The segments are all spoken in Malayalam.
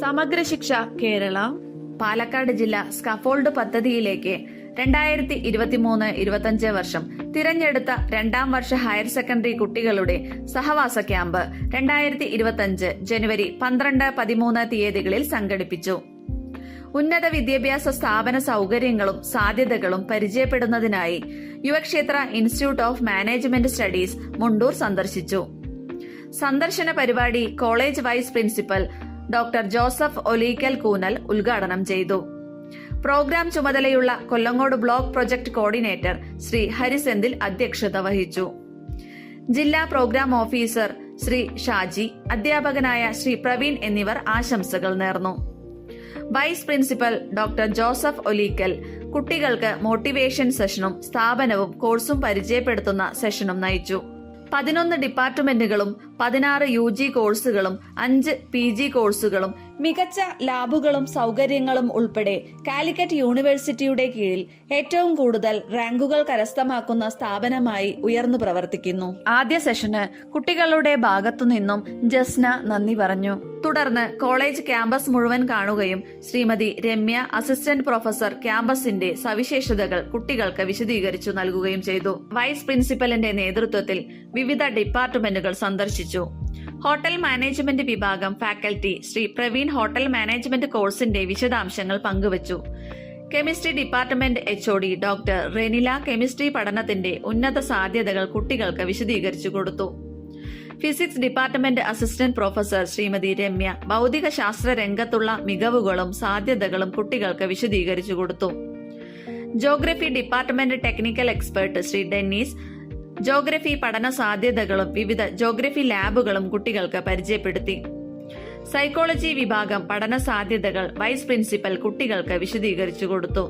സമഗ്ര ശിക്ഷ കേരള പാലക്കാട് ജില്ല സ്കഫോൾഡ് പദ്ധതിയിലേക്ക് 2023-25 വർഷം തിരഞ്ഞെടുത്ത 2ാം വർഷ ഹയർ സെക്കൻഡറി കുട്ടികളുടെ സഹവാസ ക്യാമ്പ് 2025 ജനുവരി 12-13 തീയതികളിൽ സംഘടിപ്പിച്ചു. ഉന്നത വിദ്യാഭ്യാസ സ്ഥാപന സൗകര്യങ്ങളും സാധ്യതകളും പരിചയപ്പെടുന്നതിനായി Yuvakshetra institute of management studies Mundur സന്ദർശിച്ചു. സന്ദർശന പരിപാടി college vice principal doctor Joseph Oleekkal Koonal ഉദ്ഘാടനം ചെയ്തു. പ്രോഗ്രാം ചുമതലയുള്ള Kollengode block project coordinator Shri Harisenthil അധ്യക്ഷത വഹിച്ചു. ജില്ലാ പ്രോഗ്രാം ഓഫീസർ ശ്രീ ഷാജി, അധ്യാപകനായ ശ്രീ പ്രവീൺ എന്നിവർ ആശംസകൾ നേർന്നു. വൈസ് പ്രിൻസിപ്പൽ ഡോക്ടർ ജോസഫ് ഒലീക്കൽ കുട്ടികൾക്ക് മോട്ടിവേഷൻ സെഷനും സ്ഥാപനവും കോഴ്സും പരിചയപ്പെടുത്തുന്ന സെഷനും നയിച്ചു. 11 ഡിപ്പാർട്ട്മെന്റുകളും 16 UG കോഴ്സുകളും 5 PG കോഴ്സുകളും മികച്ച ലാബുകളും സൗകര്യങ്ങളും ഉൾപ്പെടെ കാലിക്കറ്റ് യൂണിവേഴ്സിറ്റിയുടെ കീഴിൽ ഏറ്റവും കൂടുതൽ റാങ്കുകൾ കരസ്ഥമാക്കുന്ന സ്ഥാപനമായി ഉയർന്നു പ്രവർത്തിക്കുന്നു. ആദ്യ സെഷന് കുട്ടികളുടെ ഭാഗത്തുനിന്നും ജസ്ന നന്ദി പറഞ്ഞു. തുടർന്ന് കോളേജ് ക്യാമ്പസ് മുഴുവൻ കാണുകയും ശ്രീമതി രമ്യ അസിസ്റ്റന്റ് പ്രൊഫസർ ക്യാമ്പസിന്റെ സവിശേഷതകൾ കുട്ടികൾക്ക് വിശദീകരിച്ചു നൽകുകയും ചെയ്തു. വൈസ് പ്രിൻസിപ്പലിന്റെ നേതൃത്വത്തിൽ വിവിധ ഡിപ്പാർട്ട്മെന്റുകൾ സന്ദർശിച്ചു. ഹോട്ടൽ മാനേജ്മെന്റ് വിഭാഗം faculty Shri Praveen hotel management കോഴ്സിന്റെ വിശദാംശങ്ങൾ പങ്കുവച്ചു. Chemistry department HOD doctor Renila chemistry പഠനത്തിന്റെ ഉന്നത സാധ്യതകൾ കുട്ടികൾക്ക് വിശദീകരിച്ചു കൊടുത്തു. Physics department assistant professor Shrimati Ramya ഭൗതിക ശാസ്ത്ര രംഗത്തുള്ള മികവുകളും സാധ്യതകളും കുട്ടികൾക്ക് വിശദീകരിച്ചു കൊടുത്തു. Geography department technical expert Shri Dennis geography പഠന സാധ്യതകളും വിവിധ ജോഗ്രഫി ലാബുകളും കുട്ടികൾക്ക് പരിചയപ്പെടുത്തി. സൈക്കോളജി വിഭാഗം പഠന സാധ്യതകൾ വൈസ് പ്രിൻസിപ്പൽ കുട്ടികൾക്ക് വിശദീകരിച്ചു കൊടുത്തു.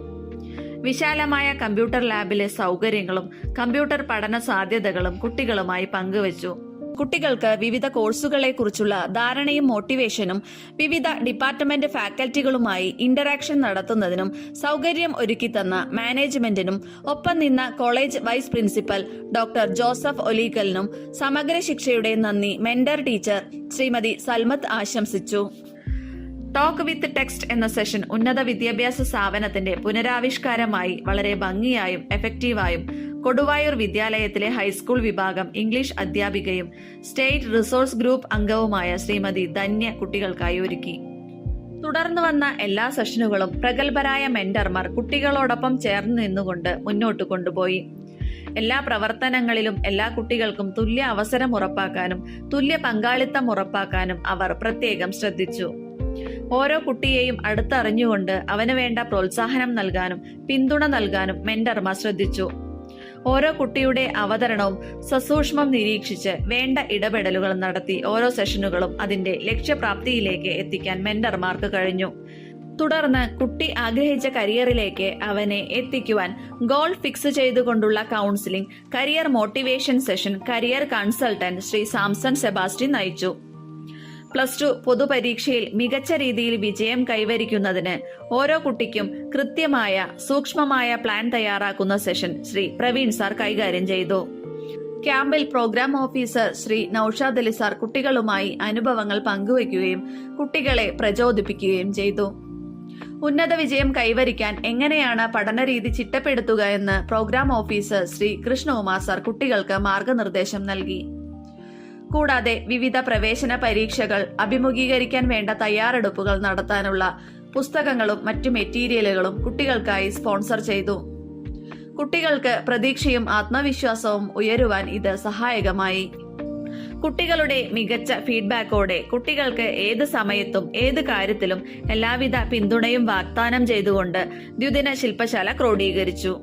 വിശാലമായ കമ്പ്യൂട്ടർ ലാബിലെ സൗകര്യങ്ങളും കമ്പ്യൂട്ടർ പഠന സാധ്യതകളും കുട്ടികളുമായി പങ്കുവച്ചു. കുട്ടികൾക്ക് വിവിധ കോഴ്സുകളെ കുറിച്ചുള്ള ധാരണയും മോട്ടിവേഷനും വിവിധ ഡിപ്പാർട്ട്മെന്റ് ഫാക്കൽറ്റികളുമായി ഇന്ററാക്ഷൻ നടത്തുന്നതിനും സൗകര്യം ഒരുക്കിത്തന്ന മാനേജ്മെന്റിനും ഒപ്പം നിന്ന college vice principal doctor Joseph ഒലീക്കലിനും സമഗ്ര ശിക്ഷയുടെ നന്ദി മെന്റർ ടീച്ചർ ശ്രീമതി സൽമത്ത് ആശംസിച്ചു. ടോക്ക് വിത്ത് ടെക്സ്റ്റ് എന്ന സെഷൻ ഉന്നത വിദ്യാഭ്യാസ സ്ഥാപനത്തിന്റെ പുനരാവിഷ്കാരമായി വളരെ ഭംഗിയായും എഫക്റ്റീവായും കൊടുവായൂർ വിദ്യാലയത്തിലെ ഹൈസ്കൂൾ വിഭാഗം ഇംഗ്ലീഷ് അധ്യാപികയും സ്റ്റേറ്റ് റിസോഴ്സ് ഗ്രൂപ്പ് അംഗവുമായ ശ്രീമതി ധന്യ കുട്ടികൾക്കായി ഒരുക്കി. തുടർന്നു വന്ന എല്ലാ സെഷനുകളും പ്രഗത്ഭരായ മെന്റർമാർ കുട്ടികളോടൊപ്പം ചേർന്ന് നിന്നുകൊണ്ട് മുന്നോട്ട് കൊണ്ടുപോയി. എല്ലാ പ്രവർത്തനങ്ങളിലും എല്ലാ കുട്ടികൾക്കും തുല്യ അവസരം ഉറപ്പാക്കാനും തുല്യ പങ്കാളിത്തം ഉറപ്പാക്കാനും അവർ പ്രത്യേകം ശ്രദ്ധിച്ചു. ഓരോ കുട്ടിയെയും അടുത്തറിഞ്ഞുകൊണ്ട് അവന് വേണ്ട പ്രോത്സാഹനം നൽകാനും പിന്തുണ നൽകാനും മെന്റർമാർ ശ്രദ്ധിച്ചു. ഓരോ കുട്ടിയുടെ അവതരണവും സസൂക്ഷ്മം നിരീക്ഷിച്ച് വേണ്ട ഇടപെടലുകൾ നടത്തി ഓരോ സെഷനുകളും അതിന്റെ ലക്ഷ്യപ്രാപ്തിയിലേക്ക് എത്തിക്കാൻ മെന്റർമാർക്ക് കഴിഞ്ഞു. തുടർന്ന് കുട്ടി ആഗ്രഹിച്ച കരിയറിലേക്ക് അവനെ എത്തിക്കുവാൻ ഗോൾ ഫിക്സ് ചെയ്തുകൊണ്ടുള്ള counselling, career motivation session career consultant Shri Samson Sebastian നയിച്ചു. +2 പൊതുപരീക്ഷയിൽ മികച്ച രീതിയിൽ വിജയം കൈവരിക്കുന്നതിന് ഓരോ കുട്ടിക്കും കൃത്യമായ സൂക്ഷ്മമായ പ്ലാൻ തയ്യാറാക്കുന്ന സെഷൻ ശ്രീ പ്രവീൺ സാർ കൈകാര്യം ചെയ്തു. ക്യാമ്പിൽ programme officer Shri Naushad Ali sir കുട്ടികളുമായി അനുഭവങ്ങൾ പങ്കുവയ്ക്കുകയും കുട്ടികളെ പ്രചോദിപ്പിക്കുകയും ചെയ്തു. ഉന്നത വിജയം കൈവരിക്കാൻ എങ്ങനെയാണ് പഠനരീതി ചിട്ടപ്പെടുത്തുക എന്ന് programme officer Shri Krishnakumar sir കുട്ടികൾക്ക് മാർഗനിർദ്ദേശം നൽകി. കൂടാതെ വിവിധ പ്രവേശന പരീക്ഷകൾ അഭിമുഖീകരിക്കാൻ വേണ്ട തയ്യാറെടുപ്പുകൾ നടത്താനുള്ള പുസ്തകങ്ങളും മറ്റു മെറ്റീരിയലുകളും കുട്ടികൾക്കായി സ്പോൺസർ ചെയ്തു. കുട്ടികൾക്ക് പ്രതീക്ഷയും ആത്മവിശ്വാസവും ഉയരുവാൻ ഇത് സഹായകമായി. കുട്ടികളുടെ മികച്ച ഫീഡ്ബാക്കോടെ കുട്ടികൾക്ക് ഏത് സമയത്തും ഏത് കാര്യത്തിലും എല്ലാവിധ പിന്തുണയും വാഗ്ദാനം ചെയ്തുകൊണ്ട് ദ്വിദിന ശില്പശാല ക്രോഡീകരിച്ചു.